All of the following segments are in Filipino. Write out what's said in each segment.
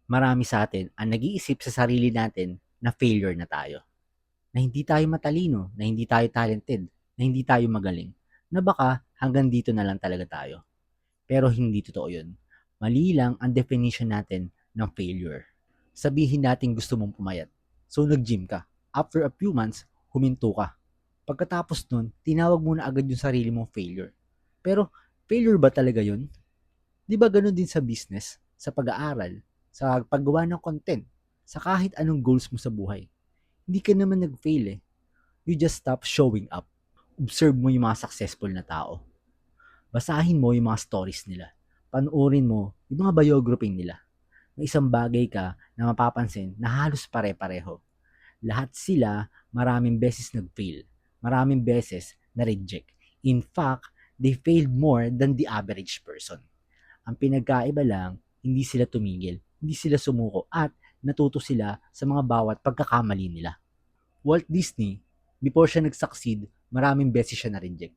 Marami sa atin ang nag-iisip sa sarili natin na failure na tayo. Na hindi tayo matalino, na hindi tayo talented, na hindi tayo magaling, na baka hanggang dito na lang talaga tayo. Pero hindi totoo yun. Mali lang ang definition natin ng failure. Sabihin natin gusto mong pumayat. So nag-gym ka. After a few months, huminto ka. Pagkatapos nun, tinawag mo na agad yung sarili mong failure. Pero failure ba talaga yun? Di ba ganun din sa business, sa pag-aaral, sa paggawa ng content, sa kahit anong goals mo sa buhay? Hindi ka naman nag-fail eh. You just stop showing up. Observe mo yung mga successful na tao. Basahin mo yung mga stories nila. Panoorin mo yung mga biography nila. May isang bagay ka na mapapansin na halos pare-pareho. Lahat sila maraming beses nag-fail. Maraming beses na-reject. In fact, they failed more than the average person. Ang pinagkaiba lang, hindi sila tumigil, hindi sila sumuko at natuto sila sa mga bawat pagkakamali nila. Walt Disney, before siya nag-succeed, maraming beses siya na-reject.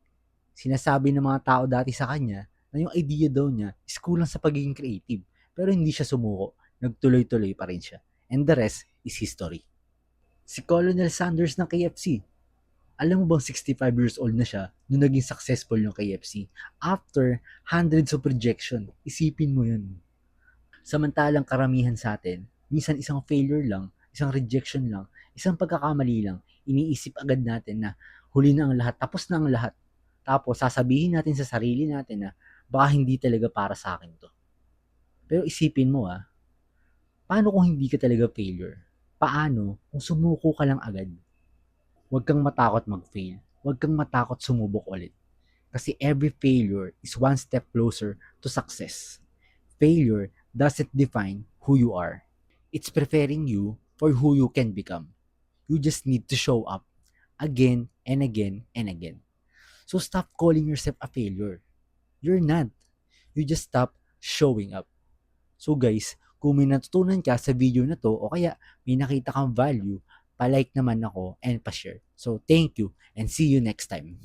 Sinasabi ng mga tao dati sa kanya na yung idea daw niya is kulang sa pagiging creative. Pero hindi siya sumuko, nagtuloy-tuloy pa rin siya. And the rest is history. Si Colonel Sanders ng KFC, alam mo bang 65 years old na siya nung naging successful yung KFC? After hundreds of rejection, isipin mo yun. Samantalang karamihan sa atin, minsan isang failure lang, isang rejection lang, isang pagkakamali lang, iniisip agad natin na huli na ang lahat, tapos na ang lahat. Tapos sasabihin natin sa sarili natin na baka hindi talaga para sa akin to. Pero isipin mo paano kung hindi ka talaga failure? Paano kung sumuko ka lang agad? Huwag kang matakot mag-fail. Huwag kang matakot sumubok ulit. Kasi every failure is one step closer to success. Failure doesn't define who you are. It's preparing you for who you can become. You just need to show up again and again and again. So stop calling yourself a failure. You're not. You just stop showing up. So guys, kung may natutunan ka sa video na to o kaya may nakita kang value, palike naman ako and pa-share. So thank you and see you next time.